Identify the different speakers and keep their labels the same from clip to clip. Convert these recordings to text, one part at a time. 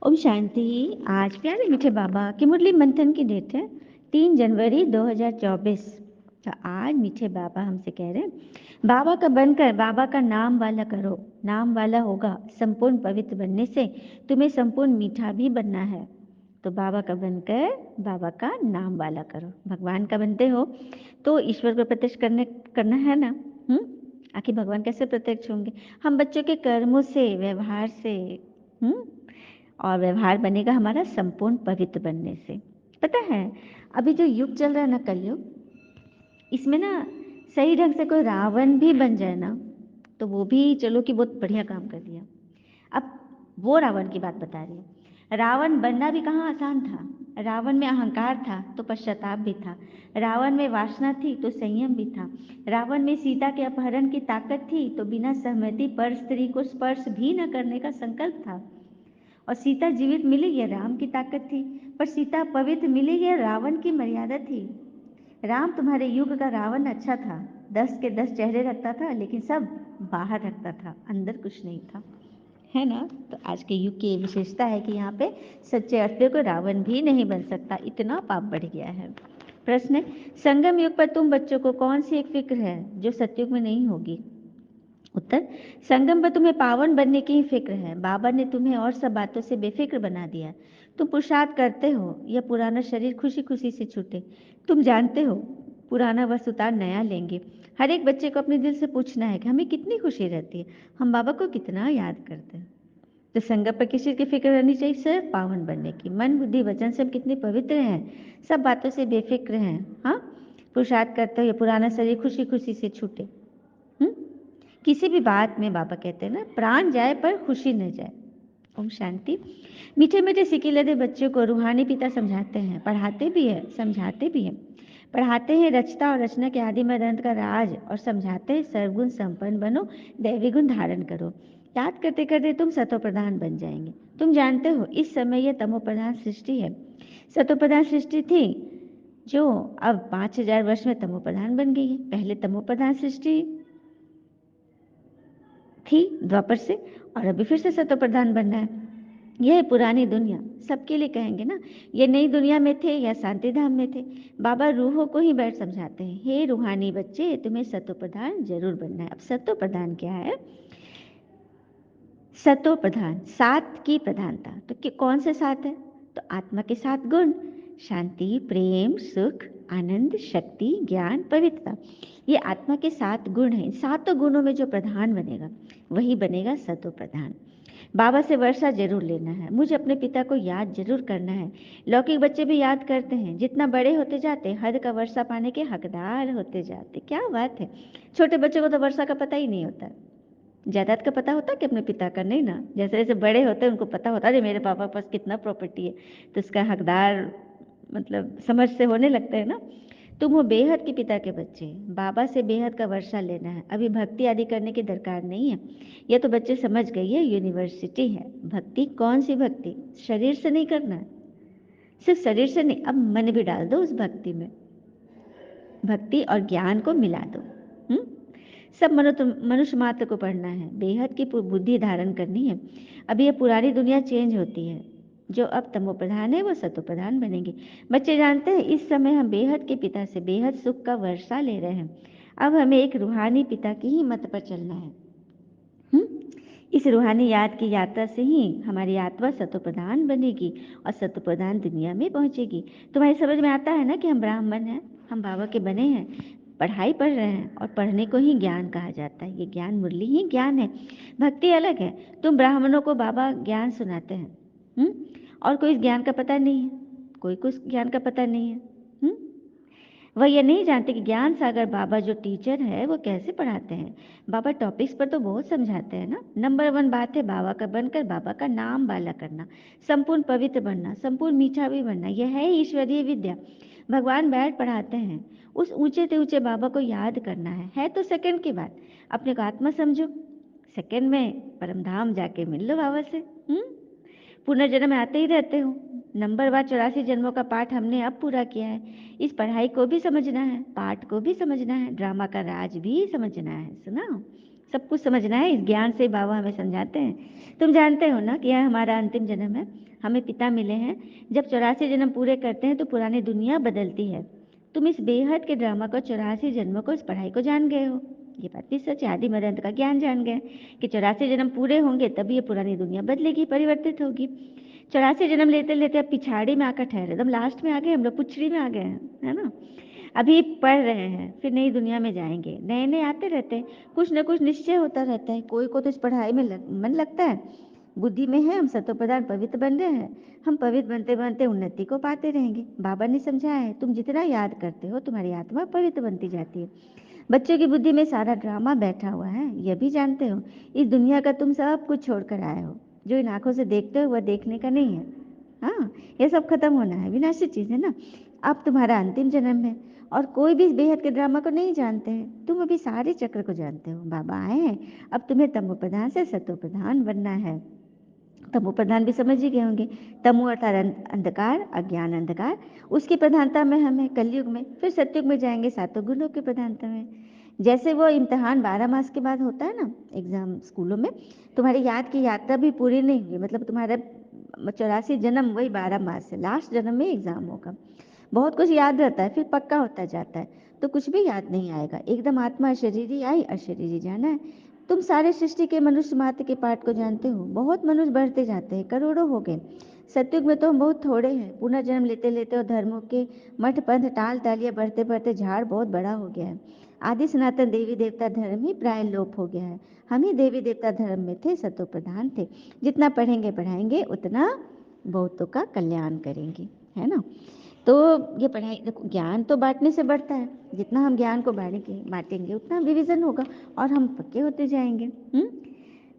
Speaker 1: ओम शांति। आज प्यारे मीठे बाबा की मुरली मंथन की डेट है 3 जनवरी 2024। तो आज मीठे बाबा हमसे कह रहे हैं बाबा का बनकर बाबा का नाम वाला करो। नाम वाला होगा संपूर्ण पवित्र बनने से तुम्हें संपूर्ण मीठा भी बनना है। तो बाबा का बनकर बाबा का नाम वाला करो। भगवान का बनते हो तो ईश्वर को प्रत्यक्ष करना है ना। आखिर भगवान कैसे प्रत्यक्ष होंगे? हम बच्चों के कर्मों से, व्यवहार से। हम्म और व्यवहार बनेगा हमारा संपूर्ण पवित्र बनने से। पता है, अभी जो युग चल रहा है ना, कलयुग, इसमें ना सही ढंग से कोई रावण भी बन जाए ना, तो वो भी चलो कि बहुत बढ़िया काम कर लिया। अब वो रावण की बात बता रही है। रावण बनना भी कहाँ आसान था। रावण में अहंकार था तो पश्चाताप भी था। रावण में वासना थी तो संयम भी था। रावण में सीता के अपहरण की ताकत थी तो बिना सहमति पर स्त्री को स्पर्श भी न करने का संकल्प था। और सीता जीवित मिली यह राम की ताकत थी, पर सीता पवित्र मिली यह रावण की मर्यादा थी। राम तुम्हारे युग का रावण अच्छा था, 10 के 10 चेहरे रखता था, लेकिन सब बाहर रखता था, अंदर कुछ नहीं था, है ना। तो आज के युग की ये विशेषता है कि यहाँ पे सच्चे अर्थ को रावण भी नहीं बन सकता, इतना पाप बढ़ गया है। प्रश्न है, संगम युग पर तुम बच्चों को कौन सी एक फिक्र है जो सतयुग में नहीं होगी? उत्तर, संगम पर तुम्हें पावन बनने की ही फिक्र है। बाबा ने तुम्हें और सब बातों से बेफिक्र बना दिया। तुम पुरुषार्थ करते हो यह पुराना शरीर खुशी खुशी से छूटे। तुम जानते हो पुराना वस्त्र उतार नया लेंगे। हर एक बच्चे को अपने दिल से पूछना है कि हमें कितनी खुशी रहती है, हम बाबा को कितना याद करते हैं। तो संगम पर किस चीज़ की फिक्र रहनी चाहिए? सिर्फ पावन बनने की। मन बुद्धि वचन से हम कितने पवित्र हैं, सब बातों से बेफिक्र हैं। हाँ, पुरुषार्थ करते हो यह पुराना शरीर खुशी खुशी से छूटे। हम्म किसी भी बात में बाबा कहते हैं ना, प्राण जाए पर खुशी न जाए। ओम शांति। मीठे मीठे सिके लदे बच्चों को रूहानी पिता समझाते हैं, पढ़ाते भी है, समझाते भी हैं। पढ़ाते हैं रचता और रचना के आदि में अनंत का राज, और समझाते हैं सर्वगुण संपन्न बनो, दैवी गुण धारण करो। याद करते करते तुम सतो प्रधान बन जाएंगे। तुम जानते हो इस समय यह तमो प्रधान सृष्टि है। सतो प्रधान सृष्टि थी जो अब 5000 वर्ष में तमो प्रधान बन गई है। पहले तमो प्रधान सृष्टि थी द्वापर से, और अभी फिर से सतो प्रधान बनना है। यह पुरानी दुनिया, सबके लिए कहेंगे ना, ये नई दुनिया में थे या शांति धाम में थे। बाबा रूहों को ही बैठ समझाते हैं, हे रूहानी बच्चे, तुम्हें सतो प्रधान जरूर बनना है। अब सतो प्रधान क्या है? सतो प्रधान, सात की प्रधानता। तो कौन से सात है? तो आत्मा के 7 गुण, शांति, प्रेम, सुख, आनंद, शक्ति, ज्ञान, पवित्रता। ये आत्मा के 7 गुण हैं। 7 गुणों में जो प्रधान बनेगा वही बनेगा सतो प्रधान। बाबा से वर्षा जरूर लेना है, मुझे अपने पिता को याद जरूर करना है। लौकिक बच्चे भी याद करते हैं, जितना बड़े होते जाते हद का वर्षा पाने के हकदार होते जाते। क्या बात है, छोटे बच्चों को तो वर्षा का पता ही नहीं होता। जायदाद का पता होता कि अपने पिता का नहीं ना। जैसे जैसे बड़े होते हैं उनको पता होता है मेरे पापा के पास कितना प्रॉपर्टी है, तो उसका हकदार मतलब समझ से होने लगता है ना। तुम हो बेहद के पिता के बच्चे, बाबा से बेहद का वर्षा लेना है। अभी भक्ति आदि करने की दरकार नहीं है, यह तो बच्चे समझ गए, ये यूनिवर्सिटी है। भक्ति कौन सी भक्ति? शरीर से नहीं करना है, सिर्फ शरीर से नहीं, अब मन भी डाल दो उस भक्ति में, भक्ति और ज्ञान को मिला दो। सब मनुष्य मात्र को पढ़ना है, बेहद की बुद्धि धारण करनी है। अभी यह पुरानी दुनिया चेंज होती है, जो अब तमो प्रधान है वो सतो प्रधान बनेंगे। बच्चे जानते हैं इस समय हम बेहद के पिता से बेहद सुख का वर्षा ले रहे हैं। अब हमें एक रूहानी पिता की ही मत पर चलना है। इस रूहानी याद की यात्रा से ही हमारी आत्मा सतो प्रधान बनेगी और सतो प्रधान दुनिया में पहुंचेगी। तुम्हारी समझ में आता है ना कि हम ब्राह्मण हैं, हम बाबा के बने हैं, पढ़ाई पढ़ रहे हैं, और पढ़ने को ही ज्ञान कहा जाता है। ये ज्ञान मुरली ही ज्ञान है, भक्ति अलग है। तुम ब्राह्मणों को बाबा ज्ञान सुनाते हैं, और कोई इस ज्ञान का पता नहीं है, कोई कुछ ज्ञान का पता नहीं है। वह ये नहीं जानते कि ज्ञान सागर बाबा जो टीचर है वो कैसे पढ़ाते हैं। बाबा टॉपिक्स पर तो बहुत समझाते हैं ना। नंबर 1 बात है बाबा का बनकर बाबा का नाम वाला करना, संपूर्ण पवित्र बनना, संपूर्ण मीठा भी बनना। यह है ईश्वरीय विद्या। भगवान बैठ पढ़ाते हैं, उस ऊंचे से ऊंचे बाबा को याद करना है तो सेकंड की बात। अपने को आत्मा समझो, सेकंड में परम धाम जाके मिल लो बाबा से। पुनर्जन्म में आते ही रहते हो। नंबर 84 जन्मों का पाठ हमने अब पूरा किया है। इस पढ़ाई को भी समझना है, पाठ को भी समझना है, ड्रामा का राज भी समझना है। सुना? सब कुछ समझना है, इस ज्ञान से बाबा हमें समझाते हैं। तुम जानते हो ना कि यह हमारा अंतिम जन्म है, हमें पिता मिले हैं। जब 84 जन्म पूरे करते हैं तो पुरानी दुनिया बदलती है। तुम इस बेहद के ड्रामा को, 84 जन्मों को, इस पढ़ाई को जान गए हो। ये बात भी सच है, आदि मदंत का ज्ञान जान गए कि 84 जन्म पूरे होंगे तब ये पुरानी दुनिया बदलेगी, परिवर्तित होगी। 84 जन्म लेते लेते अब पिछाड़ी में आकर ठहरे, एकदम लास्ट में आ गए हम लोग, पुछड़ी में आ गए हैं, है ना। अभी पढ़ रहे हैं, फिर नई दुनिया में जाएंगे, नए नए आते रहते हैं, कुछ न कुछ निश्चय होता रहता है। कोई को तो इस पढ़ाई में मन लगता है, बुद्धि में है, हम सतोप्रधान पवित्र बन रहे हैं। हम पवित्र बनते बनते उन्नति को पाते रहेंगे। बाबा ने समझाया है, तुम जितना याद करते हो तुम्हारी आत्मा पवित्र बनती जाती है। बच्चों की बुद्धि में सारा ड्रामा बैठा हुआ है, यह भी जानते हो। इस दुनिया का तुम सब कुछ छोड़कर आए हो, जो इन आंखों से देखते हो वह देखने का नहीं है। हाँ, ये सब खत्म होना है, विनाशी चीज है ना। अब तुम्हारा अंतिम जन्म है और कोई भी बेहद के ड्रामा को नहीं जानते हैं। तुम अभी सारे चक्र को जानते हो। बाबा आए हैं, अब तुम्हें तमो प्रधान से सतो प्रधान बनना है। तमो प्रधान भी समझ ही गए होंगे। तमो अर्थात अंधकार, अज्ञान अंधकार, उसकी प्रधानता में हमें कलयुग में, फिर सतयुग में जाएंगे सातों गुणों की प्रधानता में। जैसे वो इम्तिहान 12 मास के बाद होता है ना, एग्जाम स्कूलों में, तुम्हारी याद की यात्रा भी पूरी नहीं हुई, मतलब तुम्हारा 84 जन्म वही 12 मास है, लास्ट जन्म में एग्जाम होगा। बहुत कुछ याद रहता है, फिर पक्का होता जाता है, तो कुछ भी याद नहीं आएगा। एकदम आत्मा अशरीरी आई, अशरीरी जाना है। तुम सारे सृष्टि के मनुष्य मात्र के पाठ को जानते हो। बहुत मनुष्य बढ़ते जाते हैं, करोड़ों हो गए। सतयुग में तो हम बहुत थोड़े हैं। पुनर्जन्म लेते लेते और धर्मों के मठ पंथ टाल टालिया बढ़ते बढ़ते झाड़ बहुत बड़ा हो गया है। आदि सनातन देवी देवता धर्म ही प्राय लोप हो गया है। हम ही देवी देवता धर्म में थे, सतो प्रधान थे। जितना पढ़ेंगे पढ़ाएंगे उतना बहुतों का कल्याण करेंगे, है ना। तो ये पढ़ाई देखो, ज्ञान तो बांटने से बढ़ता है। जितना हम ज्ञान को बांटेंगे उतना रिविजन होगा और हम पक्के होते जाएंगे।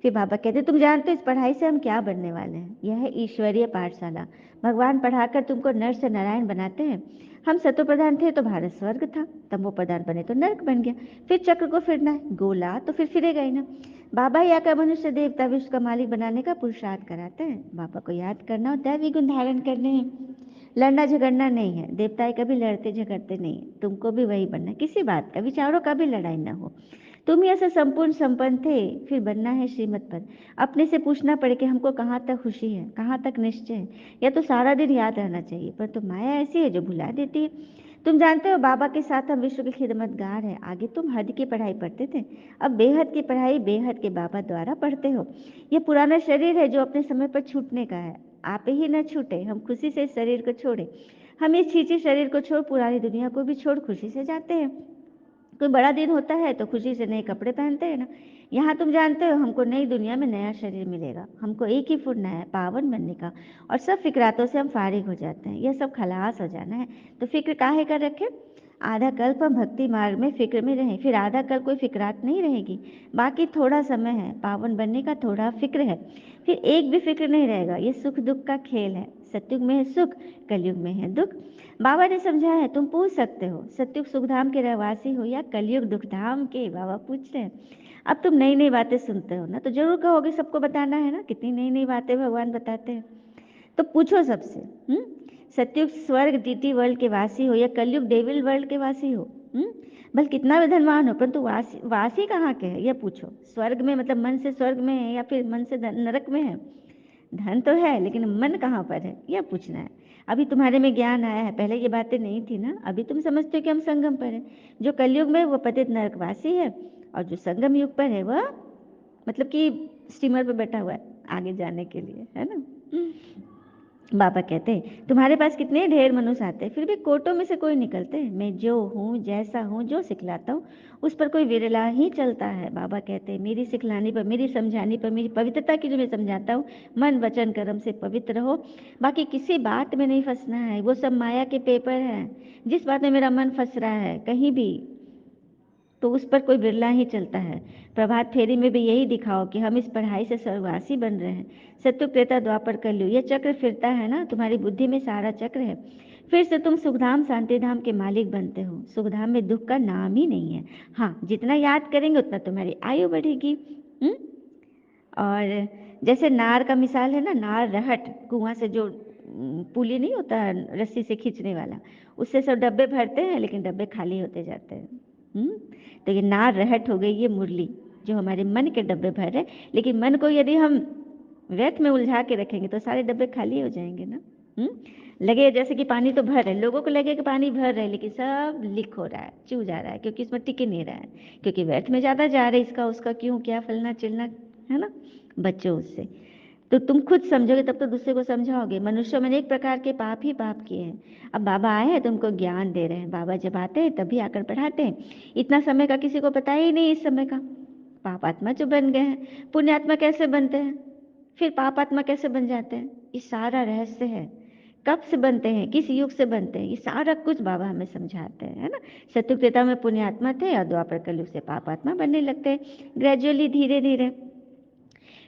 Speaker 1: फिर बाबा कहते तुम जानते हो इस पढ़ाई से हम क्या बनने वाले हैं। यह है ईश्वरीय पाठशाला। भगवान पढ़ाकर तुमको नर से नारायण बनाते हैं। हम सतो प्रधान थे तो भारत स्वर्ग था, तमो प्रधान बने तो नर्क बन गया। फिर चक्र को फिरना है, गोला तो फिर फिरेगा ही ना। बाबा ही आकर मनुष्य देवता विश्व का मालिक बनाने का पुरुषार्थ कराते हैं। बाबा को याद करना और दैवी गुण धारण करने हैं। लड़ना झगड़ना नहीं है, देवताएं कभी लड़ते झगड़ते नहीं है। तुमको भी वही बनना है, किसी बात का, विचारों का भी लड़ाई ना हो। तुम ही ऐसे संपूर्ण संपन्न थे, फिर बनना है श्रीमत पर। अपने से पूछना पड़े कि हमको कहाँ तक खुशी है, कहाँ तक निश्चय है, या तो सारा दिन याद रहना चाहिए। पर तो माया ऐसी है जो भुला देती है। तुम जानते हो बाबा के साथ हम विश्व के खिदमतगार हैं। आगे तुम हद की पढ़ाई पढ़ते थे, अब बेहद की पढ़ाई बेहद के बाबा द्वारा पढ़ते हो। ये पुराना शरीर है जो अपने समय पर छूटने का है। आप ही न छूटे, हम खुशी से इस शरीर को छोड़े। हम इस छींचे शरीर को छोड़ पुरानी दुनिया को भी छोड़ खुशी से जाते हैं। कोई बड़ा दिन होता है तो खुशी से नए कपड़े पहनते हैं ना। यहाँ तुम जानते हो हमको नई दुनिया में नया शरीर मिलेगा। हमको एक ही फुरना है पावन बनने का, और सब फिक्रातों से हम फारिग हो जाते हैं। यह सब खलास हो जाना है, तो फिक्र काहे कर रखे। आधा कल्प हम भक्ति मार्ग में फिक्र में रहें, फिर आधा कल कोई फिक्रात नहीं रहेगी। बाकी थोड़ा समय है पावन बनने का, थोड़ा फिक्र है, फिर एक भी फिक्र नहीं रहेगा। ये सुख दुख का खेल है। सतयुग में है सुख, कलयुग में है दुख। बाबा ने समझाया है, तुम पूछ सकते हो सतयुग सुखधाम के रहवासी हो या कलयुग दुखधाम के। बाबा पूछ रहे हैं। अब तुम नई नई बातें सुनते हो ना, तो जरूर कहोगे सबको बताना है ना, कितनी नई नई बातें भगवान बताते हैं। तो पूछो सबसे, सतयुग स्वर्ग डीटी वर्ल्ड के वासी हो या कलयुग डेविल वर्ल्ड के वासी हो, भले कितना भी धनवान हो, परंतु वासी वासी कहाँ के है यह पूछो। स्वर्ग में मतलब मन से स्वर्ग में है या फिर मन से नरक में है। धन तो है लेकिन मन कहाँ पर है, यह पूछना है। अभी तुम्हारे में ज्ञान आया है, पहले ये बातें नहीं थी ना। अभी तुम समझते हो कि हम संगम पर है। जो कलयुग में वो पतित नरकवासी है, और जो संगम युग पर है वह मतलब कि स्टीमर पर बैठा हुआ है आगे जाने के लिए, है ना। बाबा कहते हैं तुम्हारे पास कितने ढेर मनुष्य आते हैं, फिर भी कोटों में से कोई निकलते हैं। मैं जो हूँ जैसा हूँ जो सिखलाता हूँ उस पर कोई विरला ही चलता है। बाबा कहते हैं मेरी सिखलानी पर, मेरी समझानी पर, मेरी पवित्रता की जो मैं समझाता हूँ, मन वचन कर्म से पवित्र हो। बाकी किसी बात में नहीं फंसना है, वो सब माया के पेपर हैं। जिस बात में मेरा मन फंस रहा है कहीं भी, तो उस पर कोई बिरला ही चलता है। प्रभात फेरी में भी यही दिखाओ कि हम इस पढ़ाई से स्वर्गवासी बन रहे हैं। सत्युग त्रेता द्वापर कलयुग, ये चक्र फिरता है ना, तुम्हारी बुद्धि में सारा चक्र है। फिर से तुम सुखधाम शांतिधाम के मालिक बनते हो। सुखधाम में दुख का नाम ही नहीं है। हाँ, जितना याद करेंगे उतना तुम्हारी आयु बढ़ेगी। और जैसे नार का मिसाल है ना, नार रहट, कुआं से जो पुली नहीं होता रस्सी से खींचने वाला, उससे सब डब्बे भरते हैं लेकिन डब्बे खाली होते जाते हैं। तो ये नार रहट हो गई, ये मुरली जो हमारे मन के डब्बे भर रहे हैं। लेकिन मन को यदि हम व्यर्थ में उलझा के रखेंगे तो सारे डब्बे खाली हो जाएंगे ना। लगे जैसे कि पानी तो भर है, लोगों को लगे कि पानी भर रहे, लेकिन सब लीक हो रहा है, चू जा रहा है, क्योंकि इसमें टिक ही नहीं रहा है, क्योंकि व्यर्थ में ज़्यादा जा रहे, इसका उसका क्यों क्या फलना चिलना, है ना। बच्चों उससे तो तुम खुद समझोगे तब तो दूसरे को समझाओगे। मनुष्यों में एक प्रकार के पाप ही पाप किए हैं। अब बाबा आए हैं, तुमको ज्ञान दे रहे हैं। बाबा जब आते हैं तभी आकर पढ़ाते हैं। इतना समय का किसी को पता ही नहीं इस समय का। पाप आत्मा जो बन गए हैं, पुण्य आत्मा कैसे बनते हैं, फिर पाप आत्मा कैसे बन जाते हैं, ये सारा रहस्य है। कब से बनते हैं, किस युग से बनते हैं, ये सारा कुछ बाबा हमें समझाते हैं, है ना। सतयुग त्रेता में पुण्य आत्मा थे और द्वापर कलयुग से पाप आत्मा बनने लगते हैं ग्रेजुअली, धीरे धीरे।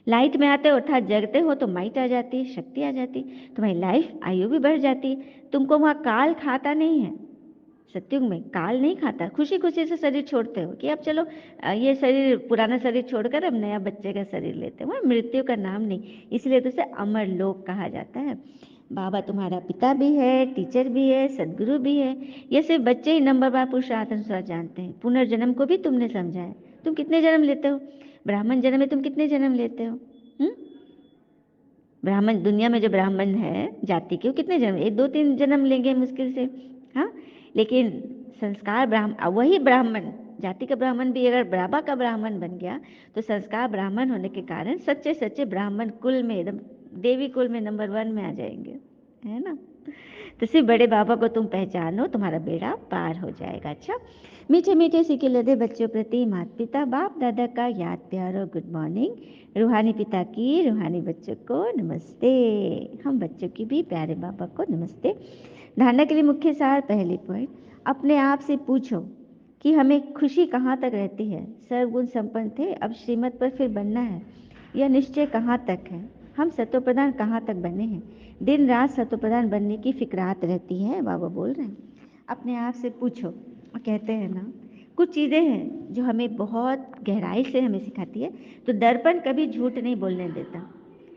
Speaker 1: लाइट में आते हो अर्थात जगते हो तो माइट आ जाती है, शक्ति आ जाती, तुम्हारी लाइफ आयु भी बढ़ जाती। तुमको वहाँ काल खाता नहीं है। सत्युग में काल नहीं खाता, खुशी खुशी से शरीर छोड़ते हो कि अब चलो ये शरीर पुराना शरीर छोड़कर अब नया बच्चे का शरीर लेते हो। मृत्यु का नाम नहीं, इसलिए तो उसे अमर लोक कहा जाता है। बाबा तुम्हारा पिता भी है, टीचर भी है, सदगुरु भी है। ये सिर्फ बच्चे ही नंबर बार पुरुषार्थ अनुसार जानते हैं। पुनर्जन्म को भी तुमने समझा है। तुम कितने जन्म लेते हो, ब्राह्मण जन्म में तुम कितने जन्म लेते हो? ब्राह्मण दुनिया में जो ब्राह्मण है जाति के, वो कितने जन्म, एक दो तीन जन्म लेंगे मुश्किल से, हाँ। लेकिन संस्कार वही ब्राह्मण जाति का ब्राह्मण भी अगर बाबा का ब्राह्मण बन गया तो संस्कार ब्राह्मण होने के कारण सच्चे सच्चे ब्राह्मण कुल में, एकदम देवी कुल में नंबर 1 में आ जाएंगे, है ना। तो सिर्फ बड़े बाबा को तुम पहचानो, तुम्हारा बेड़ा पार हो जाएगा। अच्छा, मीठे मीठे सीखे लदे बच्चों प्रति माता पिता बाप दादा का याद प्यार और गुड मॉर्निंग। रूहानी पिता की रूहानी बच्चों को नमस्ते। हम बच्चों की भी प्यारे बाबा को नमस्ते। धारणा के लिए मुख्य सार, पहले पॉइंट, अपने आप से पूछो कि हमें खुशी कहाँ तक रहती है। सर्वगुण संपन्न थे, अब श्रीमत पर फिर बनना है, यह निश्चय कहाँ तक है। हम सत्व प्रधान कहाँ तक बने हैं। दिन रात सत्व प्रधान बनने की फिक्रात रहती है, बाबा बोल रहे हैं। अपने आप से पूछो। कहते हैं ना, कुछ चीज़ें हैं जो हमें बहुत गहराई से हमें सिखाती है। तो दर्पण कभी झूठ नहीं बोलने देता,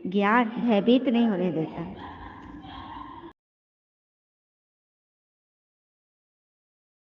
Speaker 1: ज्ञान भयभीत नहीं होने देता,